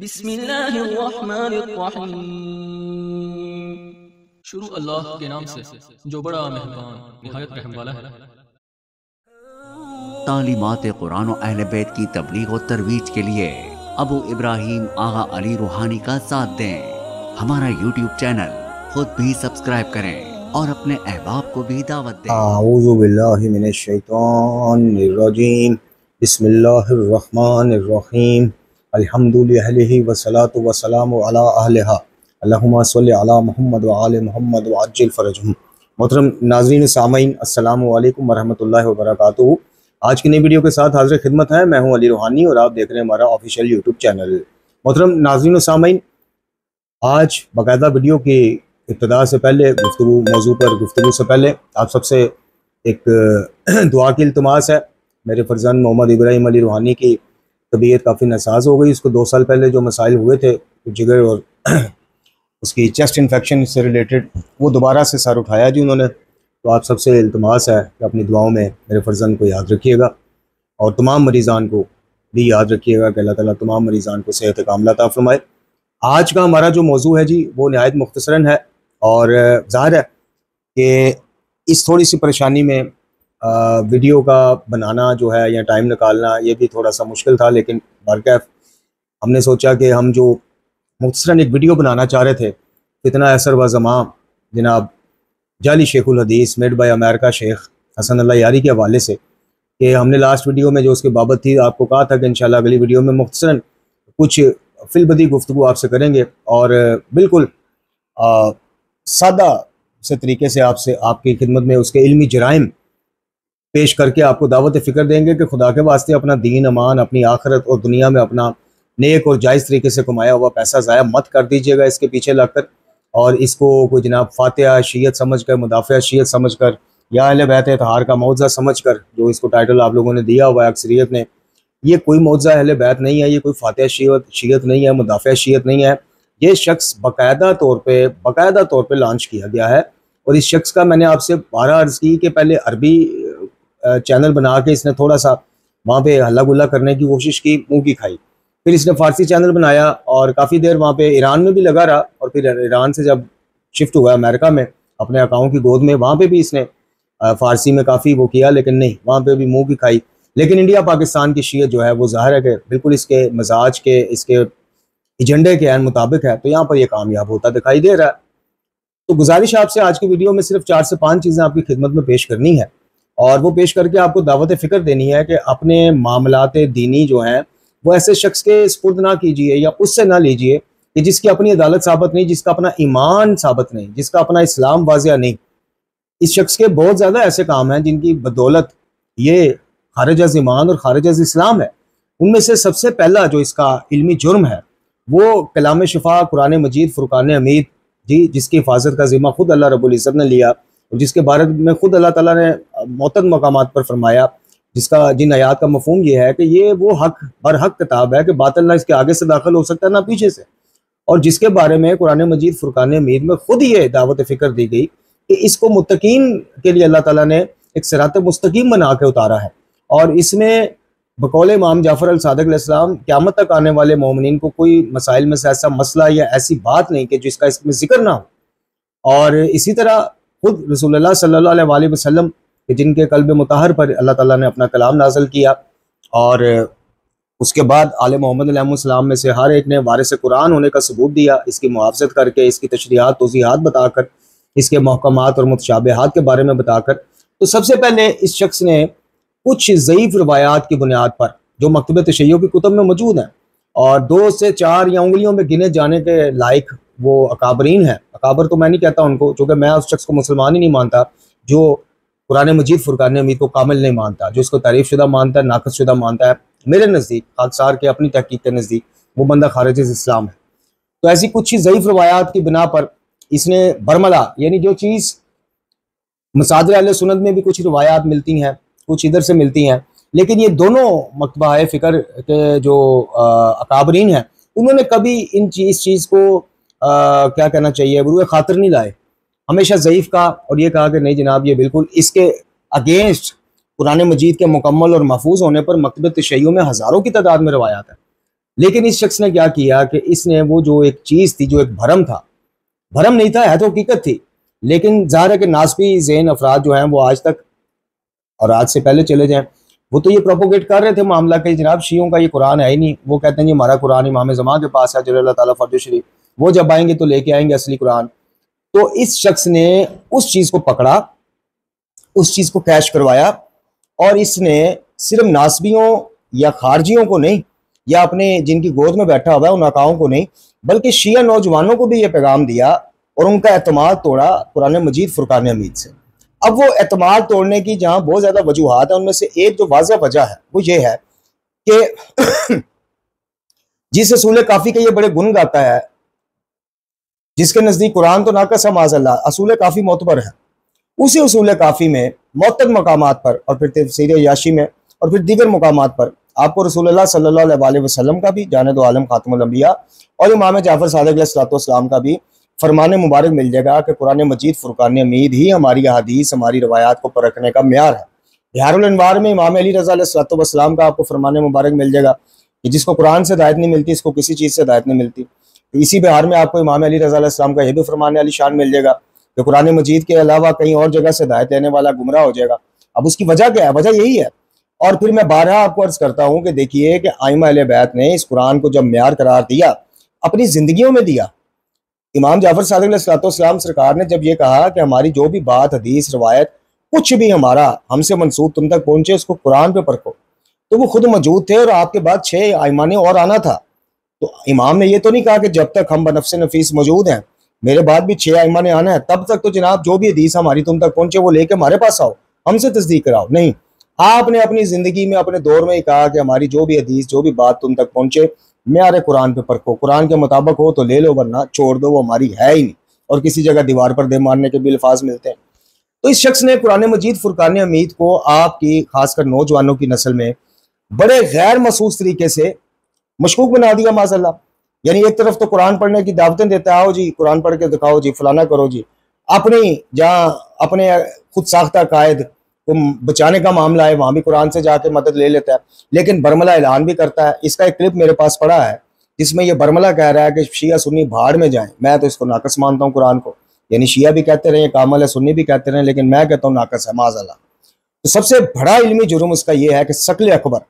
बिस्मिल्लाहिर्रहमानिर्रहीम। शुरू अल्लाह के नाम से जो बड़ा मेहरबान निहायत रहम वाला है। तालीमात कुरान और अहले बैत की तबलीग और तरवीज के लिए अबू इब्राहिम आगा अली रूहानी का साथ दें। हमारा यूट्यूब चैनल खुद भी सब्सक्राइब करें और अपने अहबाब को भी दावत दें। आऊज़ु बिल्लाहि मिनश शैतानिर रजीम। बिस्मिल्लाहिर्रहमानिर्रहीम। अल्हम्दुलिल्लाहि वस्सलातु वस्सलामु अला अहलिहा। अल्लाहुम्मा सल्लि अला मुहम्मद व आले मुहम्मद व अज्जिल फरजहुम। मोहतरम नाज़रीन सामीन, अस्सलामु अलैकुम वरहमतुल्लाहि वबरकातुहू। आज की नई वीडियो के साथ हाजिर खिदमत है। मैं हूं अली रूहानी और आप देख रहे हैं हमारा ऑफिशियल यूट्यूब चैनल। मोहतरम नाज़रीन सामीन, आज बाकायदा वीडियो की इब्तिदा से पहले मौजू पर गुफ्तगू से पहले आप सबसे एक दुआ की इल्तमास है। मेरे फर्जंद मोहम्मद इब्राहिम अली रूहानी की तबीयत काफ़ी नासाज हो गई। उसको 2 साल पहले जो मसाइल हुए थे जिगर और उसकी चेस्ट इन्फेक्शन से रिलेटेड, वो दोबारा से सर उठाया जी उन्होंने। तो आप सबसे इल्तमास है कि अपनी दुआओं में मेरे फर्जंद को याद रखिएगा और तमाम मरीज़ान को भी याद रखिएगा कि अल्लाह ताला तमाम मरीज़ान को सेहत कामिला अता फरमाए। आज का हमारा जो मौजू है जी वो नहायत मुख्तसरन है और ज़ाहिर है कि इस थोड़ी सी परेशानी में वीडियो का बनाना जो है या टाइम निकालना ये भी थोड़ा सा मुश्किल था, लेकिन बरकैफ हमने सोचा कि हम जो मुख्तसरन एक वीडियो बनाना चाह रहे थे, इतना असर व ज़मा जनाब जाली शेखुल हदीस मेड बाय अमेरिका शेख हसन अल्लाह यारी के हवाले से, कि हमने लास्ट वीडियो में जो उसकी बाबत थी आपको कहा था कि इंशाल्लाह अगली वीडियो में मुख्तसरन कुछ फिलबदी गुफ्तगू आपसे करेंगे और बिल्कुल सादा से तरीके से आपसे आपकी खिदमत में उसके इल्मी जराइम पेश करके आपको दावत फ़िक्र देंगे कि खुदा के वास्ते अपना दीन अमान, अपनी आखिरत और दुनिया में अपना नेक और जायज़ तरीके से कमाया हुआ पैसा ज़ाया मत कर दीजिएगा इसके पीछे लगकर, और इसको कोई जनाब फातिहा शीयत समझ कर, मुदाफ़ा शीयत समझ कर या अहले बैत इत्तहार का मौज़ा समझ कर, जो इसको टाइटल आप लोगों ने दिया हुआ है अक्सरियत ने, ये कोई मौज़ा अहले बैत नहीं है, ये कोई फातिहा शीयत नहीं है, मुदाफ़ा शीयत नहीं है। ये शख्स बाकायदा तौर पे लॉन्च किया गया है और इस शख्स का मैंने आपसे 12 अर्ज़ की कि पहले अरबी चैनल बना के इसने थोड़ा सा वहाँ पे हल्ला गुल्ला करने की कोशिश की, मुँह की खाई। फिर इसने फ़ारसी चैनल बनाया और काफ़ी देर वहाँ पे ईरान में भी लगा रहा और फिर ईरान से जब शिफ्ट हुआ अमेरिका में अपने आकाओं की गोद में, वहाँ पे भी इसने फ़ारसी में काफ़ी वो किया, लेकिन नहीं, वहाँ पे भी मुँह की खाई। लेकिन इंडिया पाकिस्तान की शीयत जो है वो ज़ाहिर है कि बिल्कुल इसके मजाज के, इसके एजेंडे के ऐन मुताबिक है, तो यहाँ पर ये कामयाब होता दिखाई दे रहा है। तो गुजारिश आपसे आज की वीडियो में सिर्फ 4 से 5 चीज़ें आपकी खिदमत में पेश करनी है और वो पेश करके आपको दावत फ़िक्र देनी है कि अपने मामलात दीनी जो हैं वो ऐसे शख्स के स्पुर्द ना कीजिए या उससे ना लीजिए कि जिसकी अपनी अदालत साबित नहीं, जिसका अपना ईमान साबित नहीं, जिसका अपना इस्लाम वाज़िया नहीं। इस शख्स के बहुत ज़्यादा ऐसे काम हैं जिनकी बदौलत ये खारिज अज़ ईमान और खारिज अज़ इस्लाम है। उनमें से सबसे पहला जो इसका इल्मी जुर्म है वो कलाम शिफा कुरान मजीद फुरकान हमीद जी, जिसकी हिफाजत का ज़िम्मा खुद अल्लाह रब्बुल इज़्ज़त ने लिया और जिसके बारे में खुद अल्लाह ताला ने मुअत्तद मकामात पर फरमाया, जिन आयात का मफ़हूम ये है कि ये वो हक बरहक किताब है कि बातिल ना इसके आगे से दाखिल हो सकता है ना पीछे से, और जिसके बारे में कुरान मजीद फुरकान हमीद में खुद ये दावत फ़िक्र दी गई कि इसको मुत्तकीन के लिए अल्लाह ताला ने एक सिरात मुस्तकीम बना के उतारा है। और इसमें बकौल इमाम जाफ़र अल सादिक़ अलैहिस्सलाम क़यामत तक आने वाले मोमिनीन को कोई मसाइल में से ऐसा मसला या ऐसी बात नहीं कि जिसका इसमें जिक्र ना हो। और इसी तरह खुद रसूलुल्लाह सल्लल्लाहु अलैहि वसल्लम कि जिनके कल्ब मुतहर पर अल्लाह ताला ने अपना कलाम नाज़िल किया और उसके बाद आले मोहम्मद अलैहिस्सलाम में से हर एक ने वारिस कुरान होने का सबूत दिया, इसकी मुहाफ़ज़त करके, इसकी तशरीहात तौज़ीहात बताकर, इसके महकमात और मुतशाबिहात के बारे में बताकर। तो सबसे पहले इस शख्स ने कुछ ज़ईफ़ रवायात की बुनियाद पर जो मकतब तशय्युअ की कुतुब में मौजूद हैं और 2 से 4 या उंगलियों में गिने जाने के लायक वो अकाबरीन हैं, अकाबर तो मैं नहीं कहता उनको, चूँकि मैं उस शख्स को मुसलमान ही नहीं मानता जो कुरान मजीद फुरकान हमीद को कामिल नहीं मानता, जो इसको तारीफ़ शुदा मानता है, नाक़िस शुदा मानता है। मेरे नज़दीक खाकसार के अपनी तहकीक के नज़दीक वो बंदा खारिज इस्लाम है। तो ऐसी कुछ ही ज़ईफ़ रवायात की बिना पर इसने बरमला, यानी जो चीज़ मसादिर अहले सुन्नत में भी कुछ रवायात मिलती हैं, कुछ इधर से मिलती हैं, लेकिन ये दोनों मकतबा फ़िक्र के जो अकाबरीन हैं उन्होंने कभी इस चीज़ को क्या कहना चाहिए बुरे खातिर नहीं लाए, हमेशा ज़ईफ़ का, और ये कहा कि नहीं जनाब ये बिल्कुल इसके अगेंस्ट कुरान मजीद के मुकम्मल और महफूज होने पर मकतब तशय्युअ में हज़ारों की तादाद में रवायात है। लेकिन इस शख्स ने क्या किया कि इसने वो जो एक चीज़ थी, जो एक भरम था, भरम नहीं था, है तो हकीकत थी, लेकिन ज़ाहिर है कि नास्बी ज़हन अफराद जो हैं वो आज तक और आज से पहले चले जाएं, वो तो ये प्रोपोगेट कर रहे थे मामला कि जनाब शियों का ये कुरान है ही नहीं। वो कहते हैं जी हमारा कुरान इमाम ज़मा के पास है जल्लल्लाहु ताला फर्ज शरीफ, वो जब आएंगे तो लेके आएंगे असली कुरान। तो इस शख्स ने उस चीज़ को पकड़ा, उस चीज़ को कैश करवाया, और इसने सिर्फ नासबियों या खारजियों को नहीं, या अपने जिनकी गोद में बैठा हुआ है उन अकाओं को नहीं, बल्कि शिया नौजवानों को भी ये पैगाम दिया और उनका एतमाद तोड़ा कुरान मजीद फुरकान हमीद से। अब वो एतमाद तोड़ने की जहाँ बहुत ज़्यादा वजूहात है, उनमें से एक जो वाज़ह वजह है वो ये है कि जिस असूल काफ़ी के ये बड़े गुण गाता है, जिसके नज़दीक कुरान तो नाकस है माज़अल्लाह, असूल काफ़ी मोतबर है, उसी असूल काफ़ी में मुअत्तद मकामात पर और फिर तफसीर याशी में और फिर दीगर मकामात पर आपको रसूलुल्लाह सल्लल्लाहु अलैहि वसल्लम का भी, जाने दो आलम खातमुल अंबिया, और इमाम जाफर सादिक अलैहिस्सलाम का भी फरमान मुबारक मिल जाएगा कि कुरान मजीद फुरकान हमीद ही हमारी हदीस, हमारी रवायात को परखने का म्यार है। बिहारुल अनवार में इमाम अली रज़ा अलैहिस्सलाम का आपको फरमान मुबारक मिल जाएगा कि जिसको कुरान से हिदायत नहीं मिलती, इसको किसी चीज़ से हिदायत नहीं मिलती। तो इसी बिहार में आपको इमाम अली रज़ा अलैहिस्सलाम का यह भी फरमान अली शान मिल जाएगा कि कुरान मजीद के अलावा कहीं और जगह से हिदायत लेने वाला गुमराह हो जाएगा। अब उसकी वजह क्या है? वजह यही है। और फिर मैं बारहा आपको अर्ज करता हूँ कि देखिए कि आइमा अहले बैत ने इस कुरान को जब म्यार करार दिया, अपनी जिंदगियों में दिया। इमाम जाफर सादिक अलैहिस्सलाम सरकार ने जब ये कहा कि हमारी जो भी बात, हदीस, रवायत, कुछ भी हमारा हमसे मंसूब तुम तक पहुंचे उसको कुरान पे परखो, तो वो खुद मौजूद थे और आपके बाद 6 आइमा ने और आना था। तो इमाम ने ये तो नहीं कहा कि जब तक हम बनफ्स नफीस मौजूद हैं मेरे बाद भी 6 आइमा ने आना है, तब तक तो जनाब जो भी हदीस हमारी तुम तक पहुंचे वो लेके हमारे पास आओ, हमसे तस्दीक कराओ। नहीं, आपने अपनी जिंदगी में अपने दौर में ही कहा कि हमारी जो भी हदीस, जो भी बात तुम तक पहुंचे म्यारे कुरान पे परखो, कुरान के मुताबिक हो तो ले लो वरना छोड़ दो, वो हमारी है ही नहीं। और किसी जगह दीवार पर दे मारने के भी अल्फाज मिलते हैं। तो इस शख्स ने कुरान मजीद फुरकान हमीद को आपकी खासकर नौजवानों की नस्ल में बड़े गैर महसूस तरीके से मशकूक बना दिया माज़अल्लाह। यानी एक तरफ तो कुरान पढ़ने की दावतें देता है, आओ जी कुरान पढ़ के दिखाओ जी, फलाना करो जी, अपनी जहाँ अपने खुद साख्ता कायद को बचाने का मामला है वहां भी कुरान से जाके मदद ले लेता है, लेकिन बरमला ऐलान भी करता है। इसका एक क्लिप मेरे पास पड़ा है जिसमें यह बरमला कह रहा है कि शिया सुन्नी भाड़ में जाएं। मैं तो इसको नाकस मानता हूँ कुरान को, यानी शिया भी कहते रहे, कामल है, सुन्नी भी कहते रहे, लेकिन मैं कहता हूँ नाकस है माज़अल्लाह। तो सबसे बड़ा इल्मी जुर्म उसका यह है कि शकल अकबर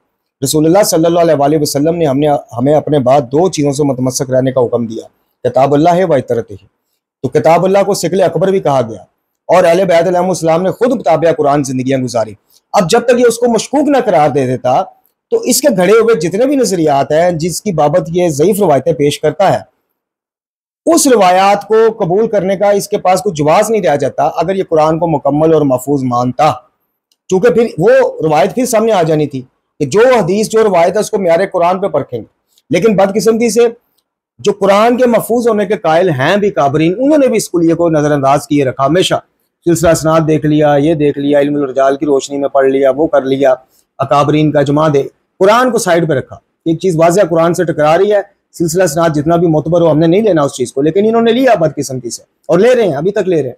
रसूलुल्लाह सल्लल्लाहु अलैहि वसल्लम ने हमें अपने बाद 2 चीज़ों से मुतमस्सक रहने का हुक्म दिया, किताबुल्लाह है व इतरतिही। तो किताबुल्लाह को शकल अकबर भी कहा गया और अहले बैत अलैहिस्सलाम ने खुद मुताबिक कुरान जिंदगियां गुजारी। अब जब तक ये उसको मशकूक न करार दे देता तो इसके घड़े हुए जितने भी नजरियात हैं जिसकी बाबत ये ज़ईफ रवायतें पेश करता है, उस रवायात को कबूल करने का इसके पास कुछ जवाब नहीं रह जाता अगर ये कुरान को मुकम्मल और महफूज मानता। चूंकि फिर वो रवायत फिर सामने आ जानी थी कि जो हदीस, जो रवायत है उसको म्यारे कुरान पे परखेंगे। लेकिन बदकिस्मती से जो कुरान के महफूज होने के कायल हैं भी काबरीन, उन्होंने भी इसको लिए को नजरअंदाज किए रखा। हमेशा सिलसिला इसनाद देख लिया, ये देख लिया, इल्मुल रिजाल की रोशनी में पढ़ लिया, वो कर लिया, अकाबरीन का जमा दे, कुरान को साइड पे रखा। एक चीज वाज़िह कुरान से टकरा रही है, सिलसिला इसनाद जितना भी मोतबर हो हमने नहीं लेना उस चीज को, लेकिन इन्होंने लिया बदकिस्मती से और ले रहे हैं, अभी तक ले रहे हैं।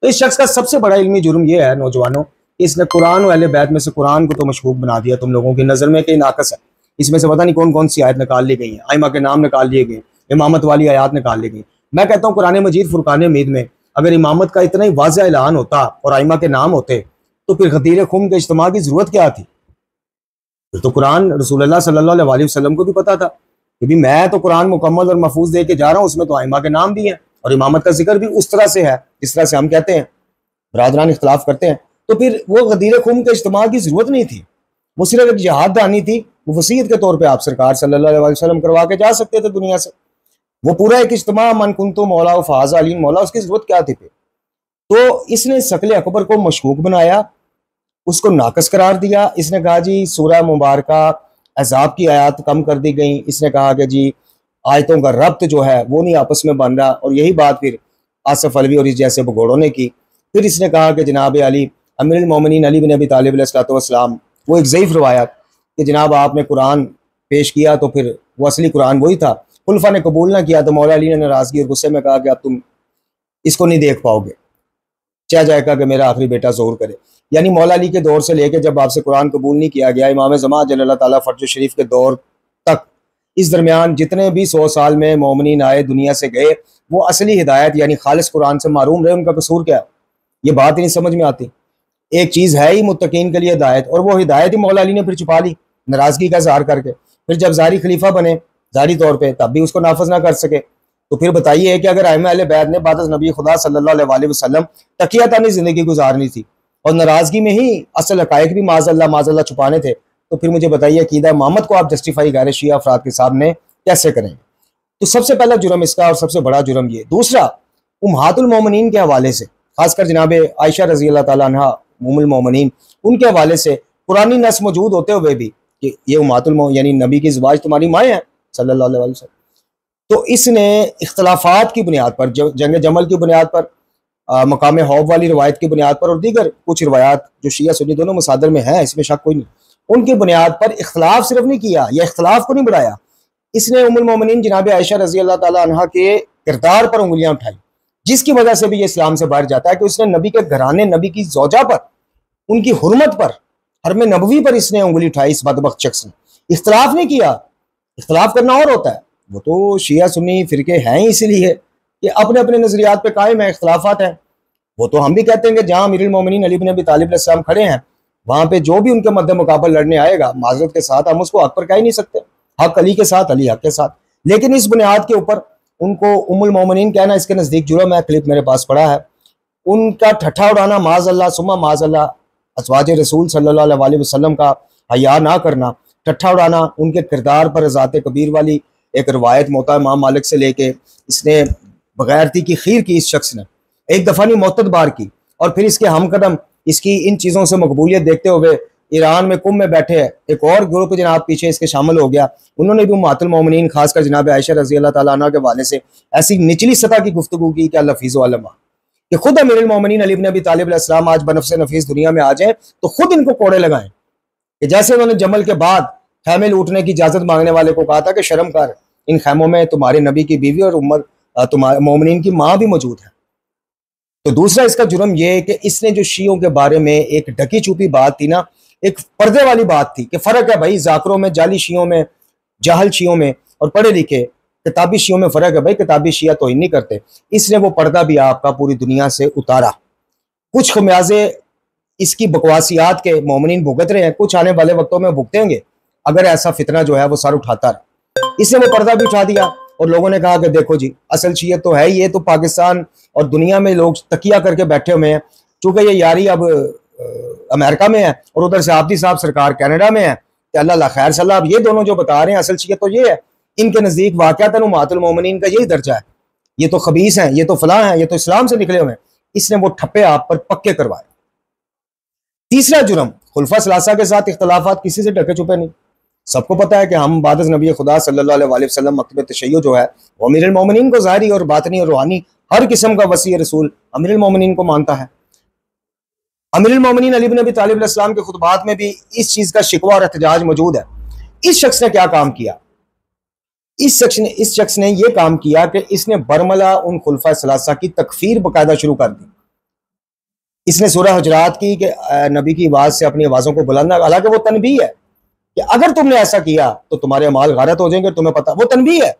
तो इस शख्स का सबसे बड़ा इल्मी जुर्म यह है नौजवानों, इसने कुरान और अहले बैत में से कुरान को तो मशकूक बना दिया तुम लोगों की नजर में कि नाकस है। इसमें से पता नहीं कौन कौन सी आयत निकाल ली गई है, आइमा के नाम निकाल लिए गए, इमामत वाली आयात निकाल ली गई। मैं कहता हूँ कुरान मजीद फुरकान हमीद में अगर इमामत का इतना ही वाज़िह ऐलान होता और आइमा के नाम होते तो फिर गदीर खुम के इज्तिमा की जरूरत क्या थी? फिर तो कुरान रसूलुल्लाह सल्लल्लाहु अलैहि वसल्लम को भी पता था कि भी मैं तो कुरान मुकम्मल और महफूज दे के जा रहा हूँ, उसमें तो आइमा के नाम भी हैं और इमामत का जिक्र भी उस तरह से है जिस तरह से हम कहते हैं, बरादरान इख्तलाफ करते हैं। तो फिर वो गदीर खुम के इज्तिमा की जरूरत नहीं थी, वो सिर्फ एक जिहाद दानी थी, वो वसीयत के तौर पर आप सरकार सल्लल्लाहु अलैहि वसल्लम करवा के जा सकते थे दुनिया से। वो पूरा एक इज्तिमा मन कुंतु मौला फाज़ा अली मौला, उसकी जरूरत क्या थी फिर? तो इसने शकल अकबर को मशकूक बनाया, उसको नाकस करार दिया। इसने कहा जी सूरह मुबारका अज़ाब की आयत कम कर दी गई, इसने कहा कि जी आयतों का रब्त जो है वो नहीं आपस में बन रहा, और यही बात फिर आसफ अलवी और इस जैसे भगोड़ों ने की। फिर इसने कहा कि जनाब अली अमीरुल मोमिनीन अली बिन अबी तालिब अलैहिस्सलाम, वो एक ज़ईफ़ रवायत कि जनाब आपने कुरान पेश किया तो फिर वो असली कुरान वही था, खुलफा ने कबूल ना किया तो मौला अली ने नाराज़गी और गुस्से में कहा कि अब तुम इसको नहीं देख पाओगे, चाह जाएगा कि मेरा आखिरी बेटा ज़ोहर करे। यानी मौला अली के दौर से लेकर जब आपसे कुरान कबूल नहीं किया गया, इमाम ज़मा जल्लल्लाहु ताला फर्ज शरीफ के दौर तक इस दरमियान जितने भी 100 साल में मोमिनीन आए दुनिया से गए, वो असली हिदायत यानी खालिस कुरान से मारूम रहे। उनका कसूर क्या है? ये बात ही नहीं समझ में आती। एक चीज़ है ही मुत्तकीन के लिए हिदायत, और वो हिदायत ही मौला अली ने फिर छुपा ली नाराज़गी का इज़हार करके। फिर जब ज़ारी खलीफा बने ज़ारी तौर पे, तब भी उसको नाफज ना कर सके। तो फिर बताइए कि अगर अइम्मा अहले बैत ने बाद नबी खुदा सल्लल्लाहु अलैहि वसल्लम तकियातानी ज़िंदगी गुजारनी थी और नाराज़गी में ही असल हक़ाइक़ भी माज़अल्लाह छुपाने थे, तो फिर मुझे बताइए अक़ीदा इमामत को आप जस्टिफाई गैर शिया अफराद के सामने कैसे करेंगे? तो सबसे पहला जुर्म इसका और सबसे बड़ा जुर्म ये। दूसरा, उम्महातुल मोमिनीन के हवाले से, खासकर जनाब आयशा रज़ी अल्लाह ताला अन्हा उम्मुल मोमिनीन, उनके हवाले से पुरानी नस मौजूद होते हुए भी कि ये उम्महातुल यानी नबी की ज़वाज तुम्हारी माएँ हैं सल्लल्लाहु अलैहि वसल्लम, तो इसने इख्तलाफात की बुनियाद पर, जंग जमल की बुनियाद पर, मकाम हौफ वाली रवायत की बुनियाद पर और दीगर कुछ रवायात जो शिया सुन्नी दोनों मसादर में है, इसमें शक कोई नहीं, उनकी बुनियाद पर इख्तलाफ सिर्फ नहीं किया या इख्तलाफ को नहीं बढ़ाया, इसने उम्मुल मोमिनीन जनाब आयशा रज़ी अल्लाह ताला अन्हा के किरदार पर उंगलियां उठाई, जिसकी वजह से भी ये इस्लाम से बाहर जाता है कि उसने नबी के घराने, नबी की ज़ौजा पर, उनकी हुर्मत पर, हरम नबवी पर इसने उंगली उठाई। इस बदबख्त शख्स ने इख्तलाफ नहीं किया। इख्तलाफ करना और होता है, वो तो शिया सुन्नी फिरके हैं ही इसलिए कि अपने अपने नजरियात पे कायम है, इख्तलाफात हैं। वो तो हम भी कहते हैं कि जहाँ अमीरुल मोमिनीन अली इब्न अबी तालिब अलैहिस्सलाम खड़े हैं, वहां पे जो भी उनके मद्दे मुकाबल लड़ने आएगा माजरत के साथ, हम उसको हक पर कह ही नहीं सकते। हक अली के साथ, अली हक के साथ। लेकिन इस बुनियाद के ऊपर उनको उम्मुल मोमिनीन कहना इसके नज़दीक जुर्म है। क्लिप मेरे पास पड़ा है। उनका ठट्ठा उड़ाना, माज़अल्लाह सुम्मा माज़अल्लाह, अज़वाज रसूल सल्लल्लाहु अलैहि वसल्लम का हया ना करना, ठट्ठा उड़ाना, उनके किरदार पर ज़ात कबीर वाली एक रवायत मोता इमाम मालिक से लेके इसने बगैरती की खीर की। इस शख्स ने एक दफ़ा नहीं मुअत्तद बार की, और फिर इसके हमकदम इसकी इन चीज़ों से मकबूलियत देखते हुए ईरान में कुंभ में बैठे एक और ग्रुप जनाब पीछे इसके शामिल हो गया। उन्होंने भी उम्महातुल मोमिनीन खासकर जनाब आयशा रज़ी अल्लाह ताला अन्हा के हवाले से ऐसी निचली सतह की गुफ्तगू की कि लफीज़ अलमा कि खुद अमीरुल मोमिनीन अली इब्न अबी तालिब अलैहिस्सलाम आज बनफ़्स नफीस दुनिया में आ जाए तो खुद इनको कोड़े लगाएं, कि जैसे उन्होंने जमल के बाद खैमे लूटने की इजाज़त मांगने वाले को कहा था कि शर्म कर, इन खैमों में तुम्हारे नबी की बीवी और तुम्हारे मोमिनीन की माँ भी मौजूद है। तो दूसरा इसका जुर्म यह है कि इसने जो शियों के बारे में एक ढकी छुपी बात थी ना, एक पर्दे वाली बात थी कि फ़र्क है भाई जाकरों में, जाली शियों में, जाहल शियों में और पढ़े लिखे किताबी शियों में फ़र्क है भाई। किताबी शिया तो ही नहीं करते। इसने वो पर्दा भी आपका पूरी दुनिया से उतारा। कुछ खमियाजे इसकी बकवासियात के मोमिनीन भुगत रहे हैं, कुछ आने वाले वक्तों में भुगतेंगे अगर ऐसा फितना जो है वो सर उठाता रहा। इसने वो पर्दा भी उठा दिया और लोगों ने कहा कि देखो जी असल शियत तो है, ये तो पाकिस्तान और दुनिया में लोग तकिया करके बैठे हुए हैं, चूंकि ये यारी अब अमेरिका में है और उधर से आबदी साहब सरकार कनाडा में है, तो अल्लाह खैर सलाह। अब ये दोनों जो बता रहे हैं असल शियत तो ये है, इनके नज़दीक वाक़अतन उम्महातुल मोमिनीन का यही दर्जा है। ये तो खबीस हैं, ये तो फलां हैं, ये तो इस्लाम से निकले हुए हैं। इसने वो ठप्पे आप पर पक्के करवाए। तीसरा जुर्म, खुलफा सलासा के साथ इख्तलाफात किसी से ढके छुपे नहीं। सबको पता है कि हम बाद नबी खुदा सल्लल्लाहु अलैहि वसल्लम मकतब तशय्युअ जो है वो अमीरुल मोमिनीन को ज़ाहिरी और बातनी और रूहानी हर किस्म का वसी रसूल अमीरुल मोमिनीन को मानता है। अमीरुल मोमिनीन अली इब्न अबी तालिब अलैहिस्सलाम के खुतबात में भी इस चीज़ का शिकवा और एहतजाज मौजूद है। इस शख्स ने क्या काम किया? इस शख्स ने यह काम किया कि इसने बरमला उन खुलफा सलासा की तकफीर बाकायदा शुरू कर दी। इसने सूरह हुजरात की कि नबी की आवाज़ से अपनी आवाज़ों को बुलंदा, हालांकि वो तनबीह है कि अगर तुमने ऐसा किया तो तुम्हारे अमाल गारत हो जाएंगे, तुम्हें पता, वो तनबीह है।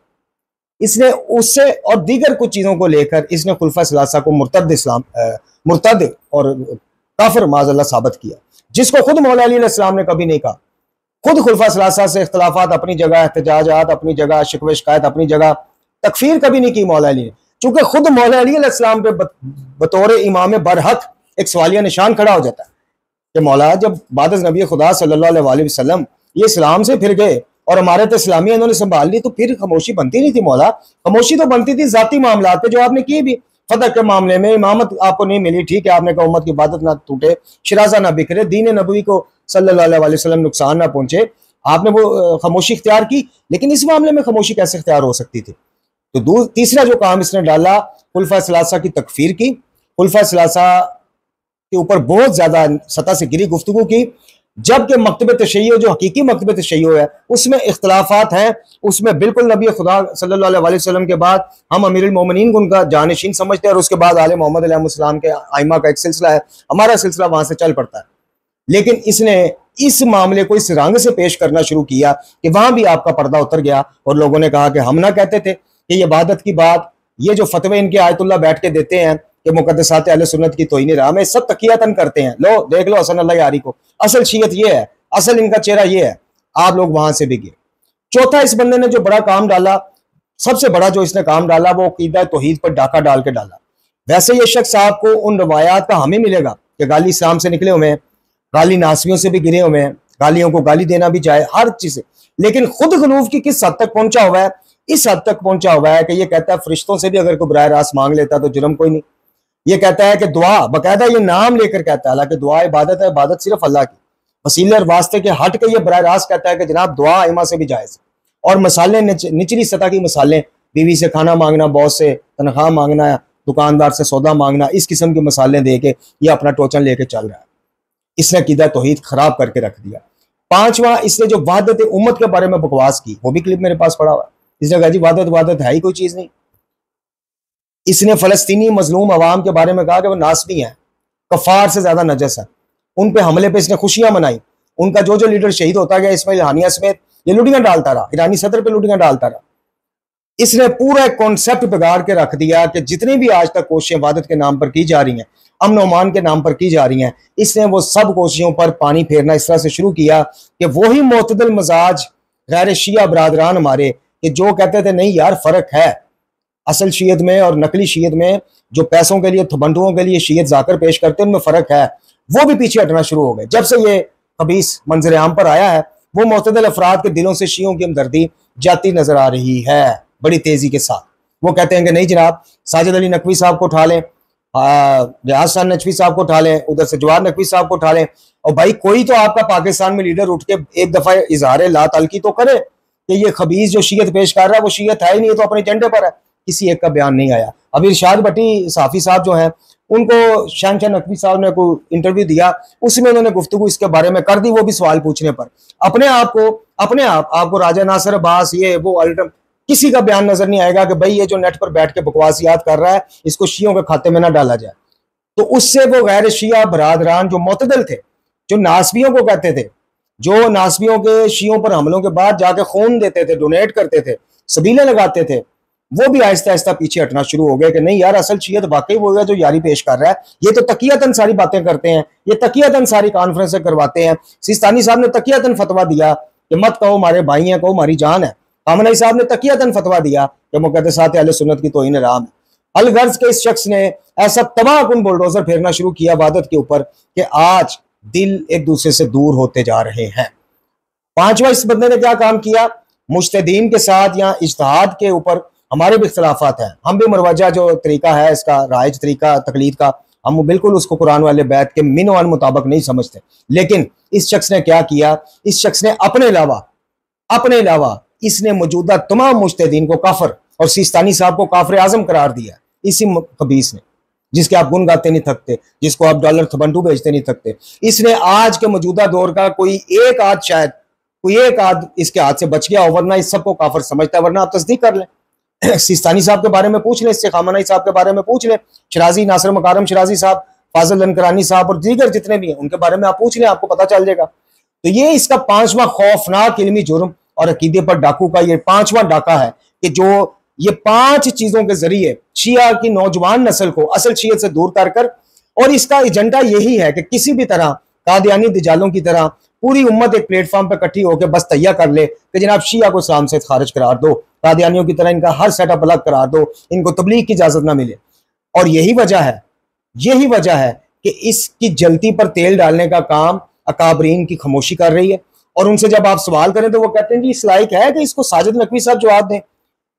इसने उससे और दीगर कुछ चीज़ों को लेकर इसने खुलफा सलासा को मुर्तद और काफिर माज़अल्लाह साबित किया, जिसको खुद मौला अली अलैहिस्सलाम ने कभी नहीं कहा। खुद खुलफा सलासा से इख्तलाफात अपनी जगह, एहतजाजात अपनी जगह, शिकवे शिकायत अपनी जगह, तकफीर कभी नहीं की मौला अली ने, चूंकि खुद मौला अली अलैहिस्सलाम पे बतौर इमाम बरहक एक सवालिया निशान खड़ा हो जाता है कि मौला जब बाद नबी खुदा सल्लल्लाहु अलैहि वसल्लम ये इस्लाम से फिर गए और हमारे तो इस्लामिया इन्होंने संभाल ली, तो फिर खामोशी बनती नहीं थी मौला। खामोशी तो बनती थी जाती मामलात पे जो आपने किए भी। फतह के मामले में इमामत आपको नहीं मिली, ठीक है, आपने कहा उम्मत की इबादत ना टूटे, शिराजा ना बिखरे, दीन नबवी को सल्लल्लाहु अलैहि वसल्लम नुकसान ना पहुंचे, आपने वो खामोशी इख्तियार की। लेकिन इस मामले में खामोशी कैसे इख्तियार हो सकती थी? तो तीसरा जो काम इसने डाला, खुलफा सलासा की तकफीर की, खुलफा सलासा के ऊपर बहुत ज्यादा सतह से गिरी गुफ्तगू की, जबकि मकतब तशय्युअ जो हकीकी मकतब तशय्युअ है उसमें इख्तलाफात हैं। उसमें बिल्कुल नबी खुदा सल्लल्लाहु अलैहि वसल्लम के बाद हम अमीरुल मोमिनीन को उनका जानशीन समझते हैं और उसके बाद आले मोहम्मद अलैहिस्सलाम के आइमा का एक सिलसिला है, हमारा सिलसिला वहां से चल पड़ता है। लेकिन इसने इस मामले को इस रंग से पेश करना शुरू किया कि वहां भी आपका पर्दा उतर गया और लोगों ने कहा कि हम ना कहते थे कि ये इबादत की बात, ये जो फतवे इनके आयतुल्लाह बैठ के देते हैं कि मुकद्दसात अहले सुन्नत की तौहीन राह में, सब तकियातन करते हैं। लो देख लो हसन अल्लाह यारी को, असल शीयत ये है, असल इनका चेहरा ये है। आप लोग वहां से भी गए। चौथा, इस बंदे ने जो बड़ा काम डाला, सबसे बड़ा जो इसने काम डाला वो अकीदा तौहीद पर डाका डाल के डाला। वैसे ये शख्स आपको उन रवायात का हमें मिलेगा कि गाली इस्लाम से निकले हुए हैं, गाली नासवियों से भी गिरे हुए हैं, गालियों को गाली देना भी जाए, हर चीज से। लेकिन खुद गलूफ की किस हद तक पहुंचा हुआ है? इस हद तक पहुंचा हुआ है कि ये कहता है फरिश्तों से भी अगर कोई बराह रास्त मांग लेता तो जुर्म कोई नहीं। ये कहता है कि दुआ, बकायदा ये नाम लेकर कहता है, हालांकि दुआ इबादत है, इबादत सिर्फ अल्लाह की, वसीले और वास्ते के हट के ये बराह रास्त कहता है कि जनाब दुआ इमा से भी जायज। और मसाले निचली सतह की मसाले, बीवी से खाना मांगना, बॉस से तनख्वाह मांगना, दुकानदार से सौदा मांगना, इस किस्म के मसाले दे के ये अपना टोचन लेके चल रहा है। इसने अकीदा तौहीद खराब करके रख दिया। पांचवा, इसने जो वहदत उम्मत के बारे में बकवास की, वो भी क्लिप मेरे पास पड़ा हुआ है। इसने कहा जी वहदत है ही कोई चीज नहीं। इसने फलस्तीनी मजलूम अवाम के बारे में कहा कि वो नासबी हैं, कफार से ज्यादा नजस है। उन पे हमले पे इसने खुशियां मनाई। उनका जो जो लीडर शहीद होता गया, इस्माइल हानिया समेत, ये लुटियां डालता रहा, ईरानी सदर पे लुटियां डालता रहा। इसने पूरा कॉन्सेप्ट बिगाड़ के रख दिया कि जितनी भी आज तक कोशिशें इबादत के नाम पर की जा रही हैं, अमन ओमान के नाम पर की जा रही हैं, इसने वो सब कोशिशों पर पानी फेरना इस तरह से शुरू किया कि वही मोतदल मजाज गैर शिया बरादरान हमारे, कि जो कहते थे नहीं यार फर्क है असल शीयत में और नकली शीयत में, जो पैसों के लिए थबंटुओं के लिए शीयत जाकर पेश करते हैं उनमें फर्क है, वो भी पीछे हटना शुरू हो गए। जब से ये खबीस मंजर आम पर आया है, वो मोतदल अफराद के दिलों से शियों की हमदर्दी जाती नजर आ रही है बड़ी तेजी के साथ। वो कहते हैं कि नहीं जनाब, साजिद अली नकवी साहब को उठा लें, रियाज खान नकवी साहब को उठा लें, उधर से जवाहर नकवी साहब को उठा लें, और भाई कोई तो आपका पाकिस्तान में लीडर उठ के एक दफा इजहार ला तलकी तो करे कि ये खबीस जो शीयत पेश कर रहा है वो शीयत है ही नहीं, तो अपने एजेंडे पर है। किसी एक का बयान नहीं आया। अब इरशाद भट्टी साफी साहब जो हैं, उनको शहनशाह नकवी साहब ने कोई इंटरव्यू दिया, उसमें उन्होंने गुफ्तगू इसके बारे में कर दी, वो भी सवाल पूछने पर। अपने आप आपको राजा नासिर अब्बास ये वो अल्टम किसी का बयान नजर नहीं आएगा कि भाई ये जो नेट पर बैठ के बकवासियात कर रहा है इसको शियों के खाते में ना डाला जाए। तो उससे वो गैर शिया बरादरान जो मोतदल थे, जो नासबियों को कहते थे, जो नासबियों के शियों पर हमलों के बाद जाके खून देते थे, डोनेट करते थे, सबीले लगाते थे, वो भी आहिस्ता आहिस्ता पीछे हटना शुरू हो गए कि नहीं यार असल शीयत वाकई वो है जो यारी पेश कर रहा है। ये तो तकियतन सारी बातें करते हैं, ये तकियतन सारी कॉन्फ्रेंसें करवाते हैं। सिस्तानी साहब ने तकियतन फतवा दिया कि मत कहो हमारे भाई हैं, कहो हमारी जान है। खामनई साहब ने तकियतन फतवा दिया कि मुकद्दसात अहले सुन्नत की तौहीन राह है। अलगर्ज के इस शख्स ने ऐसा तबाहकुन बुलडोजर फेरना शुरू किया इबादत के ऊपर कि आज दिल एक दूसरे से दूर होते जा रहे हैं। पांचवा, इस बंदे ने क्या काम किया, मुज्तहीदीन के साथ या इज्तिहाद के ऊपर हमारे भी इख्तलाफात हैं, हम भी मरवजा जो तरीका है इसका राइज तरीका तकलीद का, हम बिल्कुल उसको कुरान वाले बैत के मिन वन मुताबिक नहीं समझते। लेकिन इस शख्स ने क्या किया, इस शख्स ने अपने अलावा इसने मौजूदा तमाम मुज्तहीदीन को काफिर और सिस्तानी साहब को काफिर आजम करार दिया। इसी खबीस ने, जिसके आप गुन गाते नहीं थकते, जिसको आप डॉलर थबंटू भेजते नहीं थकते, इसने आज के मौजूदा दौर का कोई एक आध इसके हाथ से बच गया हो, वरना इस सबको काफिर समझता है। वरना आप तस्दीक कर लें, सिस्तानी साहब के बारे में पूछ लें, इससे खामनई साहब के बारे में पूछ लें, शराजी नासिर मकारम शराजी साहब, फाजिल अनकरानी साहब और दीगर जितने भी हैं उनके बारे में आप पूछ लें, आपको पता चल जाएगा। तो ये इसका पांचवा खौफनाक इल्मी जुर्म और अकीदे पर डाकू का ये पांचवा डाका है कि जो ये 5 चीजों के जरिए शिया की नौजवान नस्ल को असल शियत से दूर कर, और इसका एजेंडा यही है कि किसी भी तरह कादियानी दिजालों की तरह पूरी उम्मत एक प्लेटफॉर्म पर इकट्ठी होकर बस तैयार कर ले कि जनाब शिया को इस्लाम से खारिज करार दो, कादियानियों की तरह इनका हर सेटअप अलग करार दो, इनको तबलीग की इजाजत ना मिले। और यही वजह है कि इसकी जलती पर तेल डालने का काम अकाबरीन की खामोशी कर रही है। और उनसे जब आप सवाल करें तो वो कहते हैं कि इस लायक है कि इसको साजिद नकवी साहब जवाब दें,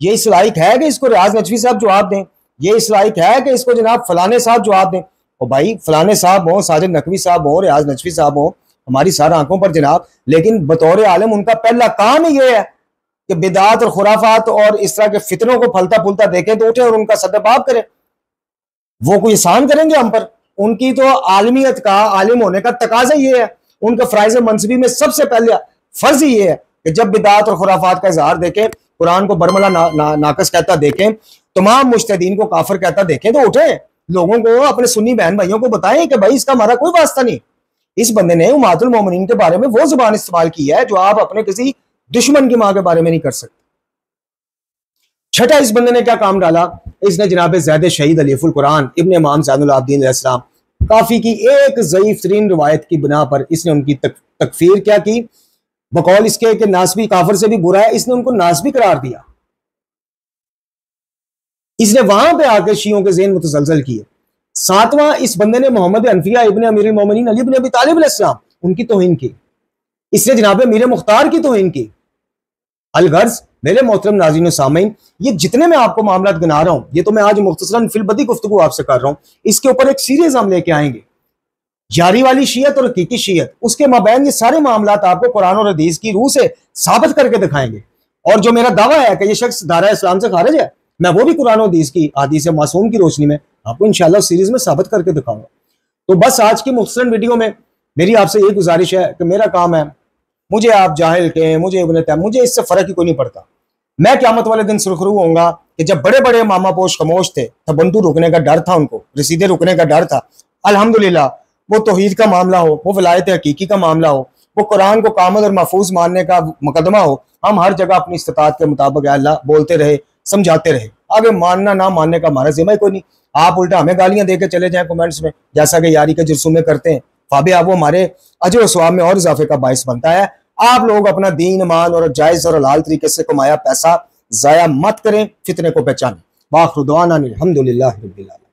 ये इस लायक है कि इसको रियाज नकवी साहब जवाब दें, ये इस लायक है कि इसको जनाब फलाने साहब जवाब दें। और भाई फलाने साहब हो, साजिद नकवी साहब हो, रियाज नकवी साहब हो, हमारी सारी आंखों पर जनाब, लेकिन बतौर आलम उनका पहला काम ही ये है कि बिदात और खुराफात और इस तरह के फितनों को फलता फूलता देखें तो उठे और उनका सद्दबाब करें। वो कोई एहसान करेंगे हम पर? उनकी तो आलमियत का, आलिम होने का तकाजा ये है, उनका फ़राइज़ मंसबी में सबसे पहले फर्ज ही ये है कि जब बिदात और खुराफात का इजहार देखें, कुरान को बरमला नाकस कहता देखें, तमाम मुज्तहीदीन को काफिर कहता देखें, तो उठे लोगों को, अपने सुन्नी बहन भाइयों को बताएं कि भाई इसका हमारा कोई वास्ता नहीं। इस बंदे ने उम्मतुल मोमिनीन के बारे में वो जुबान इस्तेमाल की है जो आप अपने किसी दुश्मन की मां के बारे में नहीं कर सकते। छठा, इस बंदे ने क्या काम डाला, इसने जनाब ज़ैद शहीद अलीफुल कुरान इब्ने इमाम ज़ैनुल आबिदीन अलैहिस्सलाम काफी की एक ज़ईफ तरीन रिवायत की बिना पर इसने उनकी तकफीर क्या की, बकौल इसके कि नासबी काफिर से भी बुरा है, इसने उनको नासबी करार दिया। इसने वहां पे आकर शियों के ज़हन मुतसलसल किए। सातवां, इस बंदे ने मोहम्मद अनफिया इब्ने अमीरुल मोमिनीन अली इब्ने अबी तालिब अलैहिस्सलाम उनकी तौहीन की। इसने जनाब मीर मुख्तार की तौहीन की। अलगर्ज मेरे मोहतरम नाज़रीन सामीन, ये जितने मैं आपको मामला गिना रहा हूं, ये तो मैं आज मुख्तसरन फिलबदी गुफ्तगू आपसे कर रहा हूं। इसके ऊपर एक सीरीज हम लेके आएंगे, यारी वाली शीयत और हकीकी शीयत, उसके माबैन ये सारे मामला आपको कुरान और हदीस की रूह से साबित करके दिखाएंगे। और जो मेरा दावा है कि ये शख्स दायरा इस्लाम से खारिज है, मैं वो भी कुरान और हदीस की हदीस मासूम की रोशनी में आपको इंशाल्लाह सीरीज में साबित करके दिखाऊंगा। तो बस आज की मुख्तसरन वीडियो में मेरी आपसे ये गुजारिश है कि मेरा काम है, मुझे आप जाहिल कहें, मुझे इब्न तैम, मुझे इससे फर्क ही कोई नहीं पड़ता। मैं क़यामत वाले दिन सुरखरू होऊंगा कि जब बड़े बड़े मामा पोश खामोश थे, तबंतु रुकने का डर था, उनको रसीदे रुकने का डर था। अल्हम्दुलिल्लाह, वो तौहीद का मामला हो, वो विलायत हकीकी का मामला हो, वो कुरान को कामिल और महफूज मानने का मुकदमा हो, हम हर जगह अपनी इस्तिताअत के मुताबिक अल्लाह बोलते रहे, समझाते रहे। आगे मानना ना मानने का हमारा जिम्मा ही कोई नहीं। आप उल्टा हमें गालियां देके चले जाएं कमेंट्स में, जैसा कि यारी के जुर्सुमे करते हैं। फाबे आप वो हमारे अजर व सवाब में और इजाफे का बायस बनता है। आप लोग अपना दीन ईमान और जायज और हलाल तरीके से कमाया पैसा जाया मत करें, फितने को पहचानें। वाखिर दुआना अनिल हम्दुलिल्लाहि रब्बिल आलमीन।